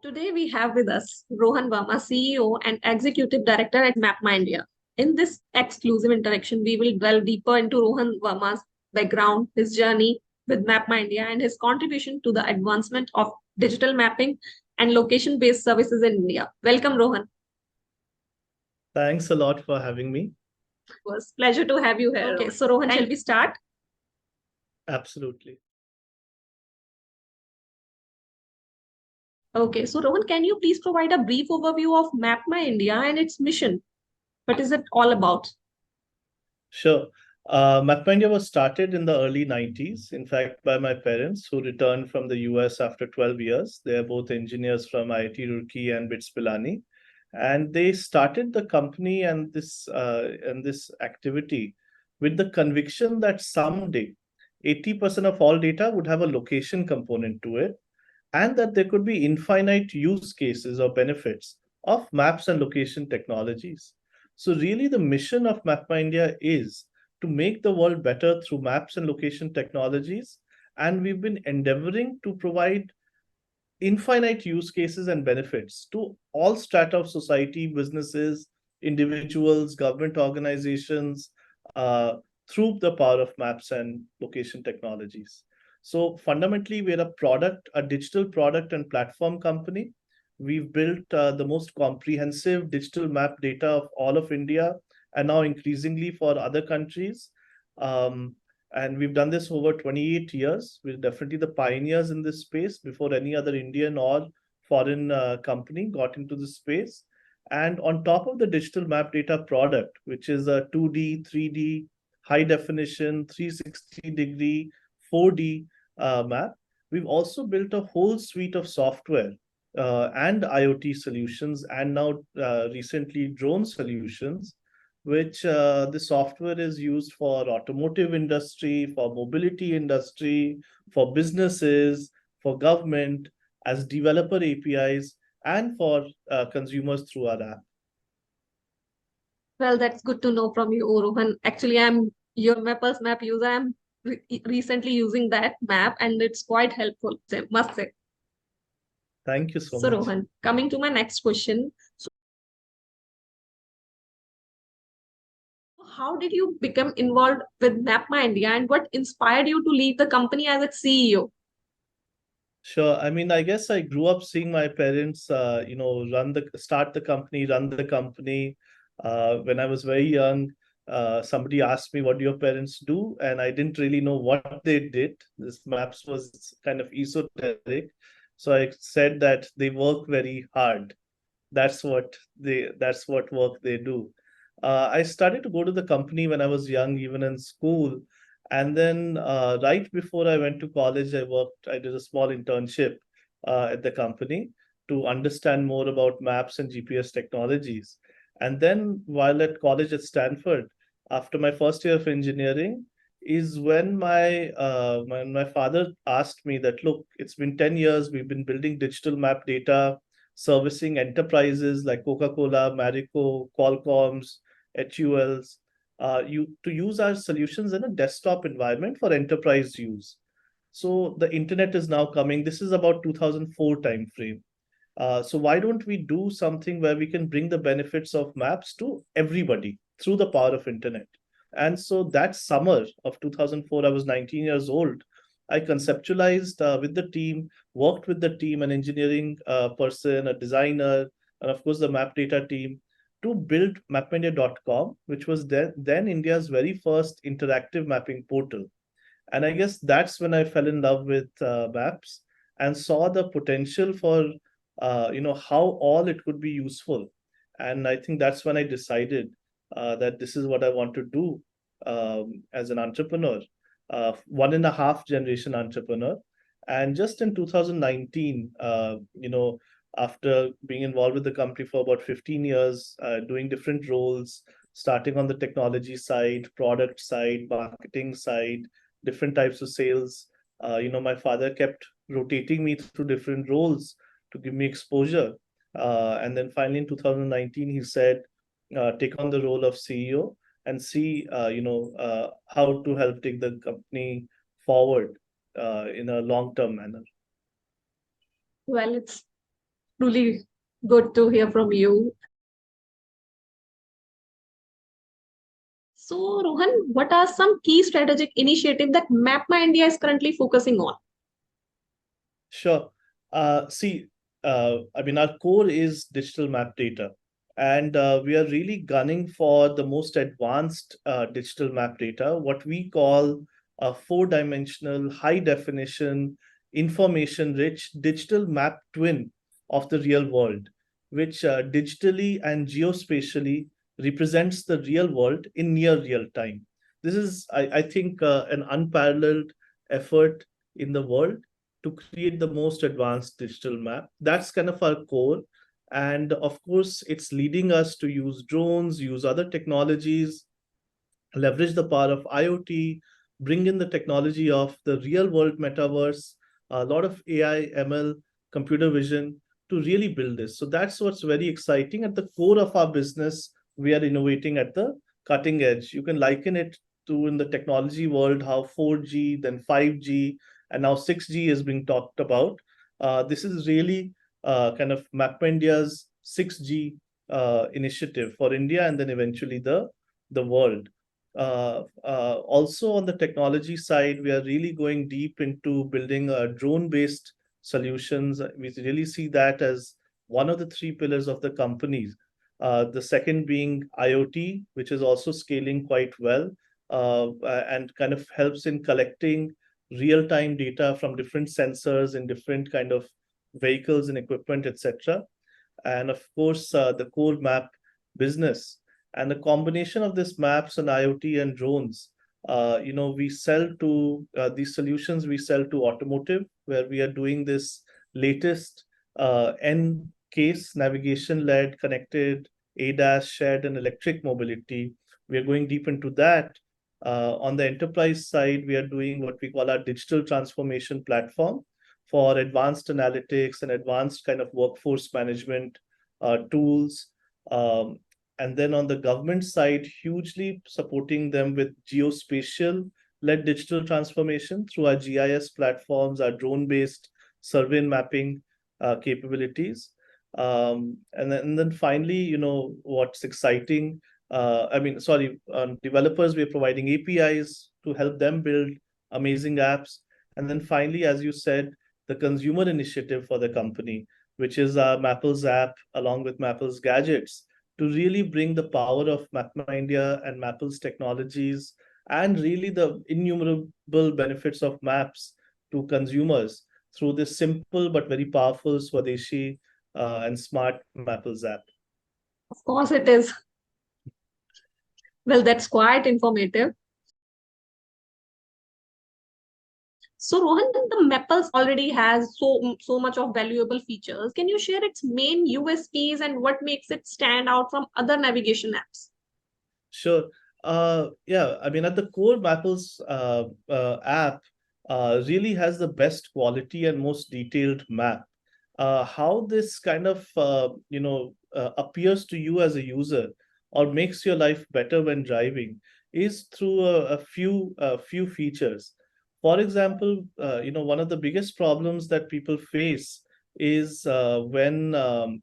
Today we have with us Rohan Verma, CEO and Executive Director at MapmyIndia. In this exclusive interaction, we will delve deeper into Rohan Verma's background, his journey with MapmyIndia, and his contribution to the advancement of digital mapping and location-based services in India. Welcome, Rohan. Thanks a lot for having me. It was a pleasure to have you here. Okay, so Rohan, shall we start? Absolutely. Okay, so Rohan, can you please provide a brief overview of MapmyIndia and its mission? What is it all about? Sure. MapmyIndia was started in the early 90s, in fact, by my parents who returned from the US after 12 years. They are both engineers from IIT Roorkee and BITS Pilani. And they started the company and this activity with the conviction that someday 80% of all data would have a location component to it, and that there could be infinite use cases or benefits of maps and location technologies. So, really, the mission of MapmyIndia is to make the world better through maps and location technologies. And we've been endeavoring to provide infinite use cases and benefits to all strata of society, businesses, individuals, government organizations, uh, through the power of maps and location technologies. So fundamentally, we're a digital product and platform company. We've built the most comprehensive digital map data of all of India, and now increasingly for other countries. Um, and we've done this over 28 years. We're definitely the pioneers in this space before any other Indian or foreign company got into this space. And on top of the digital map data product, which is a 2D, 3D, high definition, 360-degree, 4D map, we've also built a whole suite of software and IoT solutions, and now recently drone solutions, which the software is used for automotive industry, for mobility industry, for businesses, for government, as developer APIs, and for consumers through our app. Well, that's good to know from you, Rohan. Actually, I'm your Mappers map user. I'm recently using that map, and it's quite helpful, must say. Thank you so So, much. Rohan, coming to my next question. So, how did you become involved with MapmyIndia, and what inspired you to leave the company as its CEO? Sure. I mean, I guess I grew up seeing my parents, start the company, run the company. When I was very young, somebody asked me, "What do your parents do?" And I didn't really know what they did. This maps was kind of esoteric, so I said that they work very hard. That's what work they do. I started to go to the company when I was young, even in school. And then right before I went to college, I did a small internship at the company to understand more about maps and GPS technologies. And then while at college at Stanford, after my first year of engineering, is when my father asked me that, look, it's been 10 years, we've been building digital map data, servicing enterprises like Coca-Cola, Marico, Qualcomm's, HUL's, to use our solutions in a desktop environment for enterprise use. So the internet is now coming. This is about 2004 timeframe. So why don't we do something where we can bring the benefits of maps to everybody through the power of internet? And so that summer of 2004, I was 19 years old. I conceptualized with the team, worked with the team, an engineering person, a designer, and of course the map data team, to build MapmyIndia.com, which was then India's very first interactive mapping portal. And I guess that's when I fell in love with maps and saw the potential for how all it could be useful. And I think that's when I decided that this is what I want to do as an entrepreneur, one and a half generation entrepreneur. And just in 2019, after being involved with the company for about 15 years, doing different roles, starting on the technology side, product side, marketing side, different types of sales. My father kept rotating me through different roles to give me exposure. And then finally in 2019, he said, take on the role of CEO and see, how to help take the company forward in a long-term manner. Well, it's Truly good to hear from you. So, Rohan, what are some key strategic initiatives that MapmyIndia is currently focusing on? Sure. See, I mean, our core is digital map data, and we are really gunning for the most advanced digital map data, what we call a four-dimensional, high-definition, information-rich digital map twin of the real world, which digitally and geospatially represents the real world in near real time. This is, I think, an unparalleled effort in the world to create the most advanced digital map. That's kind of our core. And of course, it's leading us to use drones, use other technologies, leverage the power of IoT, bring in the technology of the real world metaverse, a lot of AI, ML, computer vision to really build this. So that's what's very exciting. At the core of our business, we are innovating at the cutting edge. You can liken it to in the technology world how 4G, then 5G, and now 6G is being talked about. This is really kind of MapmyIndia's 6G initiative for India and then eventually the world. Also on the technology side, we are really going deep into building drone-based solutions. We really see that as one of the three pillars of the companies. The second being IoT, which is also scaling quite well and kind of helps in collecting real-time data from different sensors in different kind of vehicles and equipment, etc. And of course, the core map business and the combination of this maps and IoT and drones. We sell to these solutions. We sell to automotive, where we are doing this latest N case navigation-led, connected ADAS, shared, and electric mobility. We are going deep into that. On the enterprise side, we are doing what we call our digital transformation platform for advanced analytics and advanced kind of workforce management tools. Um, and then on the government side, hugely supporting them with geospatial led digital transformation through our GIS platforms, our drone based survey and mapping capabilities. And then finally, what's exciting. Sorry, developers, we're providing APIs to help them build amazing apps. And then finally, as you said, the consumer initiative for the company, which is Mapple's app along with Mapple's gadgets to really bring the power of MapmyIndia and Mapple's technologies and really the innumerable benefits of maps to consumers through this simple but very powerful Swadeshi and smart Mapple's app. Of course, it is. Well, that's quite informative. So, Rohan, the Mapples already has so much of valuable features. Can you share its main USPs and what makes it stand out from other navigation apps? Sure. Yeah, I mean, at the core, Mapple's app really has the best quality and most detailed map. How this kind of, appears to you as a user or makes your life better when driving is through a few features. For example, one of the biggest problems that people face is when,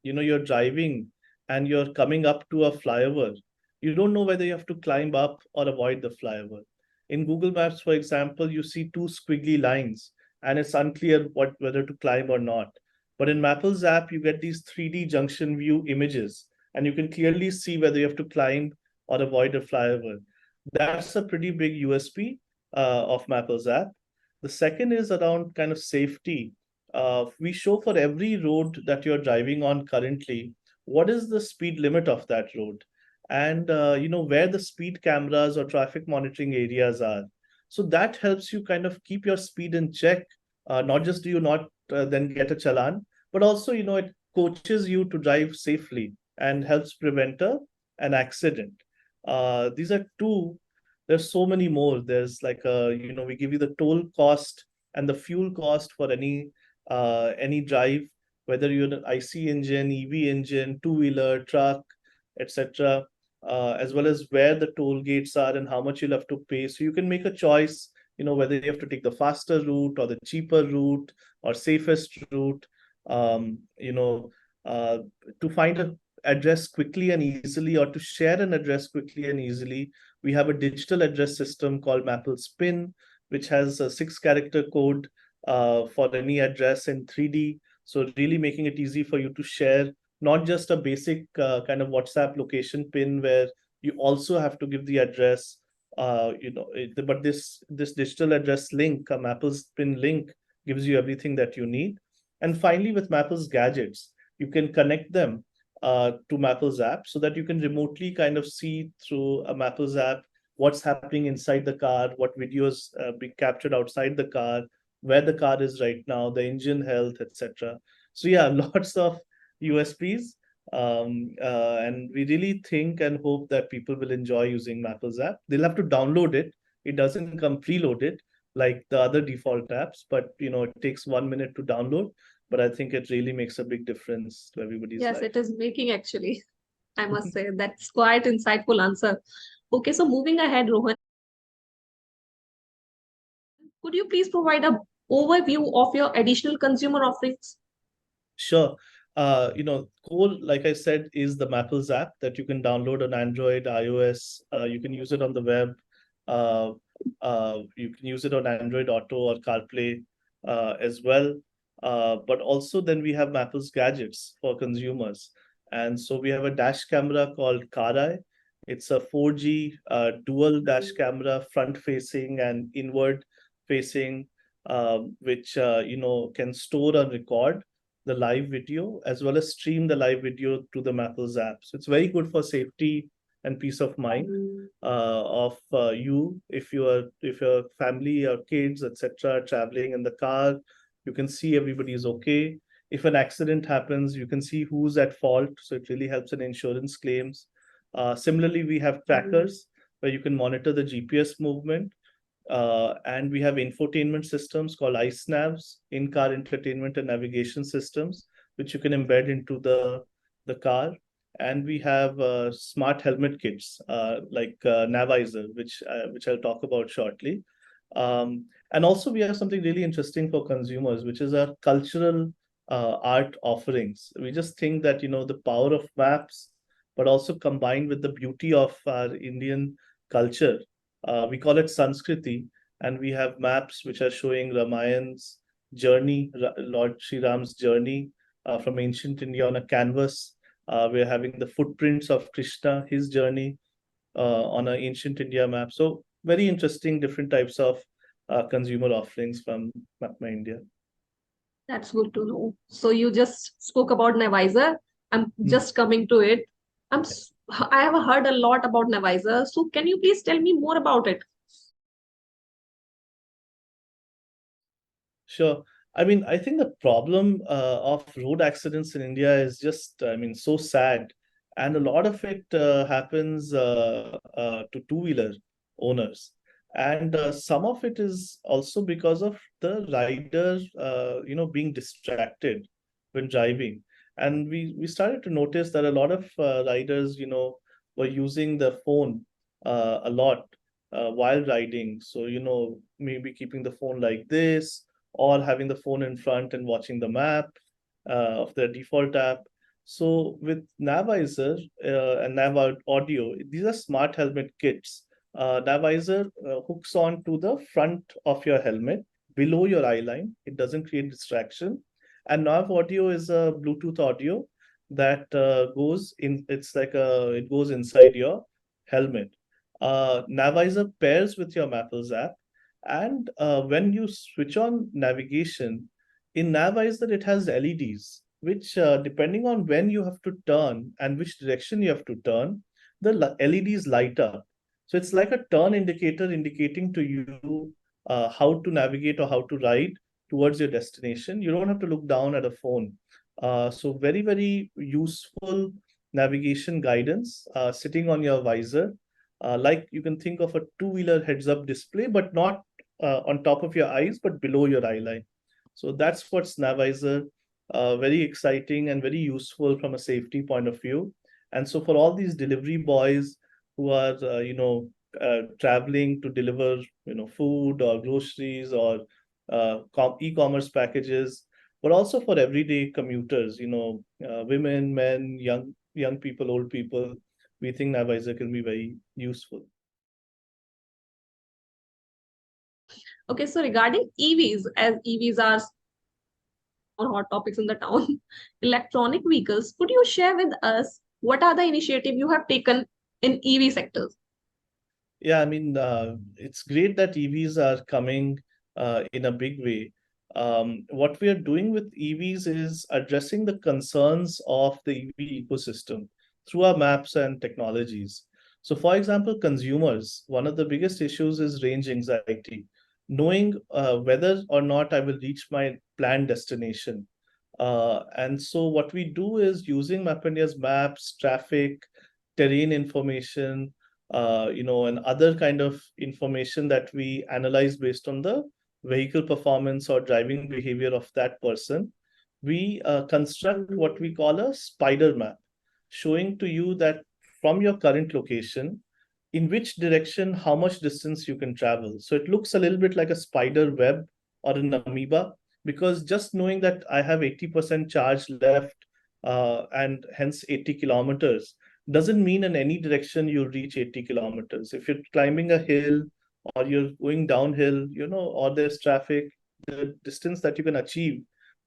you're driving and you're coming up to a flyover, you don't know whether you have to climb up or avoid the flyover. In Google Maps, for example, you see two squiggly lines and it's unclear whether to climb or not. But in Mapple's app, you get these 3D junction view images and you can clearly see whether you have to climb or avoid a flyover. That's a pretty big USP of Mapple's app. The second is around kind of safety. We show for every road that you're driving on currently, what is the speed limit of that road? And where the speed cameras or traffic monitoring areas are. So that helps you kind of keep your speed in check. Not just do you not then get a challan, but also it coaches you to drive safely and helps prevent an accident. These are two. There's so many more. There's like we give you the toll cost and the fuel cost for any drive, whether you're an IC engine, EV engine, two-wheeler, truck, etc., as well as where the toll gates are and how much you'll have to pay. So you can make a choice, whether you have to take the faster route or the cheaper route or safest route. uh, to find an address quickly and easily, or to share an address quickly and easily, we have a digital address system called Mapple's PIN, which has a 6 character code for any address in 3D. So really making it easy for you to share not just a basic kind of WhatsApp location PIN where you also have to give the address. But this digital address link, a Mapple's PIN link, gives you everything that you need. And finally, with Mapple's gadgets, you can connect them to Mapple's app so that you can remotely kind of see through a Mapple's app what's happening inside the car, what videos being captured outside the car, where the car is right now, the engine health, etc. So yeah, lots of USPs. And we really think and hope that people will enjoy using Mapple's app. They'll have to download it. It doesn't come preloaded like the other default apps, but it takes 1 minute to download. But I think it really makes a big difference to everybody's Yes, life. it is making actually. I must say that's quite insightful answer. Okay, so moving ahead, Rohan, could you please provide a overview of your additional consumer offerings? Sure. Core, like I said, is the Mapples app that you can download on Android, iOS. You can use it on the web. Uh, you can use it on Android Auto or CarPlay as well. But also, then we have Mapples gadgets for consumers. And so we have a dash camera called Car Eye. It's a 4G dual dash camera, front facing and inward facing, which can store and record the live video as well as stream the live video to the Mapples app. So it's very good for safety and peace of mind of you if your family or kids etc. are traveling in the car. You can see everybody is okay. If an accident happens, you can see who's at fault. So it really helps in insurance claims. Similarly, we have trackers where you can monitor the GPS movement, and we have infotainment systems called iSnavs, in-car entertainment and navigation systems, which you can embed into the car. And we have smart helmet kits like Navisor, which I'll talk about shortly. And also, we have something really interesting for consumers, which is our cultural art offerings. We just think that the power of maps, but also combined with the beauty of our Indian culture, we call it Sanskriti, and we have maps which are showing Ramayan's journey, Lord Sri Ram's journey from ancient India on a canvas. We're having the footprints of Krishna, his journey on an ancient India map. So very interesting, different types of consumer offerings from MapmyIndia. That's good to know. So you just spoke about Navisor. I'm Hmm. just coming to it. I have heard a lot about Navisor. So can you please tell me more about it? Sure. I mean, I think the problem of road accidents in India is just, I mean, so sad. And a lot of it happens to two-wheeler owners. And some of it is also because of the rider, being distracted when driving. And we started to notice that a lot of riders, were using the phone a lot while riding. So, maybe keeping the phone like this, or having the phone in front and watching the map of their default app. So with Navisor and Nav Audio, these are smart helmet kits. Navisor hooks on to the front of your helmet below your eye line. It doesn't create distraction. And Nav Audio is a Bluetooth audio that goes in. It goes inside your helmet. Navisor pairs with your Mapples app, and when you switch on navigation, in Navisor, it has LEDs, which, depending on when you have to turn and which direction you have to turn, the LEDs light up. So it's like a turn indicator indicating to you how to navigate or how to ride towards your destination. You don't have to look down at a phone. So very, very useful navigation guidance sitting on your visor. Like you can think of a two-wheeler heads-up display, but not on top of your eyes, but below your eye line. So that's what's Navisor. Very exciting and very useful from a safety point of view. And so for all these delivery boys who are, traveling to deliver, food or groceries or e-commerce packages, but also for everyday commuters, women, men, young people, old people. We think Navisor can be very useful. Okay, so regarding EVs, as EVs are on hot topics in the town, electronic vehicles, could you share with us what are the initiative you have taken in EV sectors? Yeah, I mean, it's great that EVs are coming in a big way. What we are doing with EVs is addressing the concerns of the EV ecosystem through our maps and technologies. So, for example, consumers, one of the biggest issues is range anxiety, knowing whether or not I will reach my planned destination. And so, what we do is using MapIndia's maps, traffic, terrain information, and other kind of information that we analyze based on the vehicle performance or driving behavior of that person. We construct what we call a spider map, showing to you that from your current location, in which direction, how much distance you can travel. So it looks a little bit like a spider web or an amoeba, because just knowing that I have 80% charge left, and hence 80 kilometers, doesn't mean in any direction you'll reach 80 kilometers. If you're climbing a hill or you're going downhill, or there's traffic, the distance that you can achieve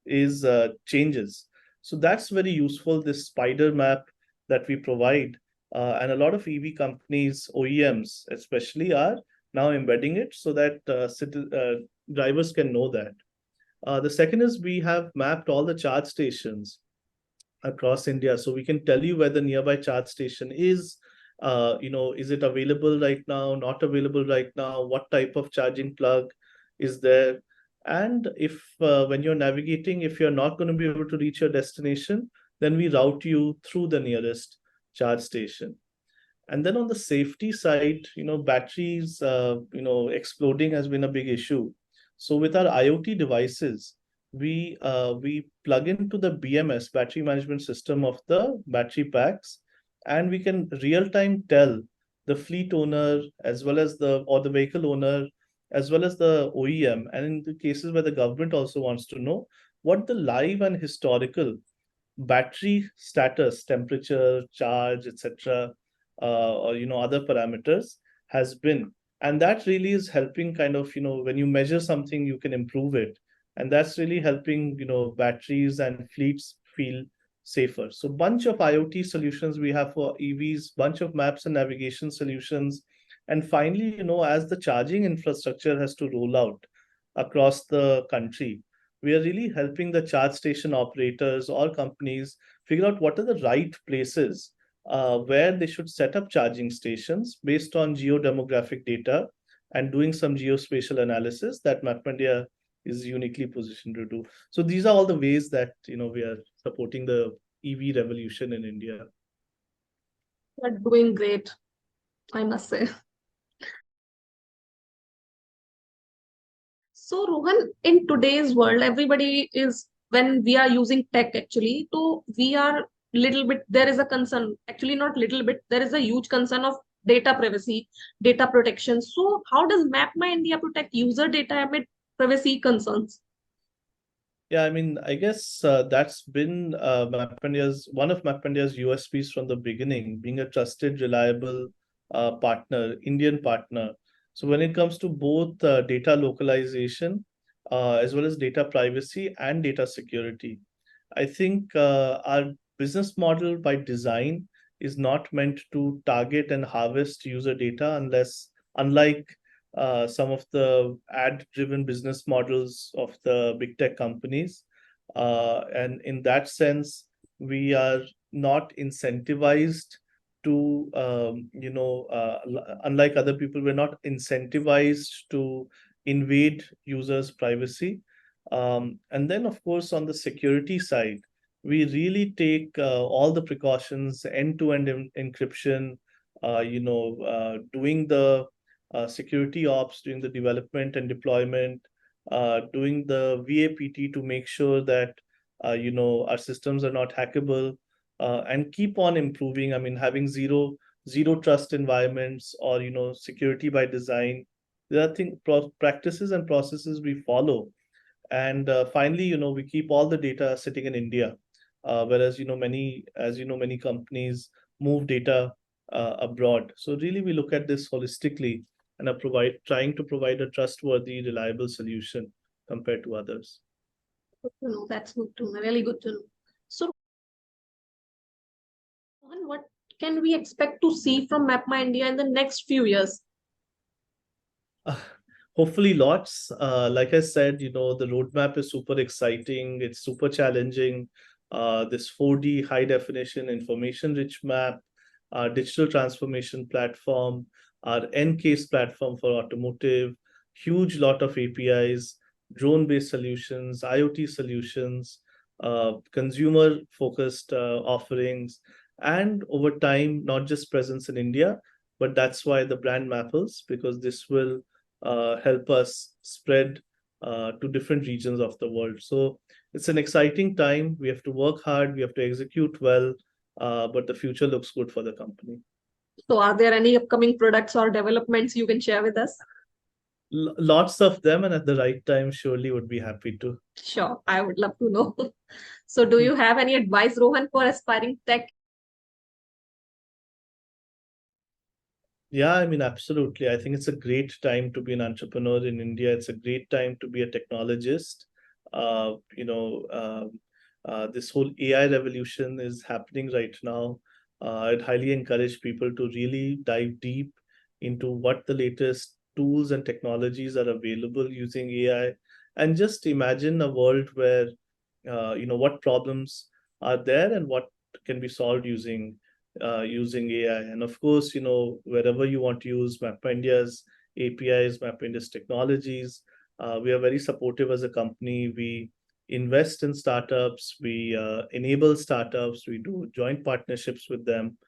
is changes. So that's very useful, this spider map that we provide. And a lot of EV companies, OEMs especially, are now embedding it so that drivers can know that. The second is we have mapped all the charge stations across India. So we can tell you where the nearby charge station is. Is it available right now, not available right now, what type of charging plug is there. And if when you're navigating, if you're not going to be able to reach your destination, then we route you through the nearest charge station. And then on the safety side, batteries, exploding has been a big issue. So with our IoT devices, we plug into the BMS, battery management system, of the battery packs, and we can real time tell the fleet owner as well as the vehicle owner as well as the OEM, and in the cases where the government also wants to know, what the live and historical battery status, temperature, charge, etc., or other parameters has been. And that really is helping, kind of, when you measure something, you can improve it, and that's really helping batteries and fleets feel safer. So bunch of IoT solutions we have for EVs, bunch of maps and navigation solutions. And finally, as the charging infrastructure has to roll out across the country, we are really helping the charge station operators or companies figure out what are the right places where they should set up charging stations based on geodemographic data, and doing some geospatial analysis that MapmyIndia is uniquely positioned to do. So these are all the ways that we are supporting the EV revolution in India. You're doing great, I must say. So, Rohan, in today's world, everybody is, when we are using tech actually, so we are little bit, there is a concern, actually not little bit, there is a huge concern of data privacy, data protection. So, how does MapmyIndia protect user data amid privacy concerns? Yeah, I mean, I guess that's been MapmyIndia's one of MapmyIndia's USPs from the beginning, being a trusted, reliable partner, Indian partner. So when it comes to both data localization, as well as data privacy and data security, I think our business model by design is not meant to target and harvest user data, unlike some of the ad-driven business models of the big tech companies. And in that sense, we are not incentivized to, unlike other people, we're not incentivized to invade users' privacy. And then, of course, on the security side, we really take all the precautions, end-to-end encryption, doing the security ops, doing the development and deployment, doing the VAPT to make sure that our systems are not hackable, and keep on improving. I mean, having zero trust environments, or security by design. There are practices and processes we follow And finally, we keep all the data sitting in India, whereas many companies move data abroad. So really, we look at this holistically and are trying to provide a trustworthy, reliable solution compared to others. Good to know. That's good to know. Really good to know. So, Rohan, what can we expect to see from MapmyIndia in the next few years? Uh, Hopefully lots. Like I said, the roadmap is super exciting. It's super challenging. This 4D high definition information rich map, our digital transformation platform, our N-case platform for automotive, huge lot of APIs, drone-based solutions, IoT solutions, consumer-focused offerings, and over time, not just presence in India, but that's why the brand matters, because this will help us spread to different regions of the world. So it's an exciting time. We have to work hard, we have to execute well, but the future looks good for the company. So, are there any upcoming products or developments you can share with us? Lots of them, and at the right time, surely would be happy to. Sure, I would love to know. So, do you have any advice, Rohan, for aspiring tech? Yeah, I mean, absolutely. I think it's a great time to be an entrepreneur in India. It's a great time to be a technologist. Uh, you know, um, this whole AI revolution is happening right now. I'd highly encourage people to really dive deep into what the latest tools and technologies are available using AI, and just imagine a world where, what problems are there and what can be solved using AI. And of course, wherever you want to use MapmyIndia's APIs, MapmyIndia's technologies, we are very supportive as a company. We invest in startups, we enable startups, we do joint partnerships with them.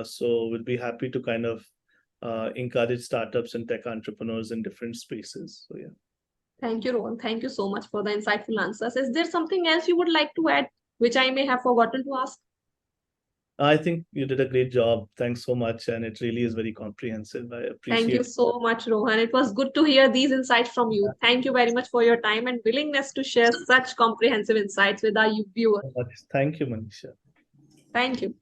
So we'll be happy to kind of encourage startups and tech entrepreneurs in different spaces. So yeah. Thank you, Rohan. Thank you so much for the insightful answers. Is there something else you would like to add, which I may have forgotten to ask? I think you did a great job. Thanks so much. And it really is very comprehensive. I Thank you appreciate so much, Rohan. It was good to hear these insights from you. Thank you very much for your time and willingness to share such comprehensive insights with our viewers. it so much. Thank you, Manisha. Thank you.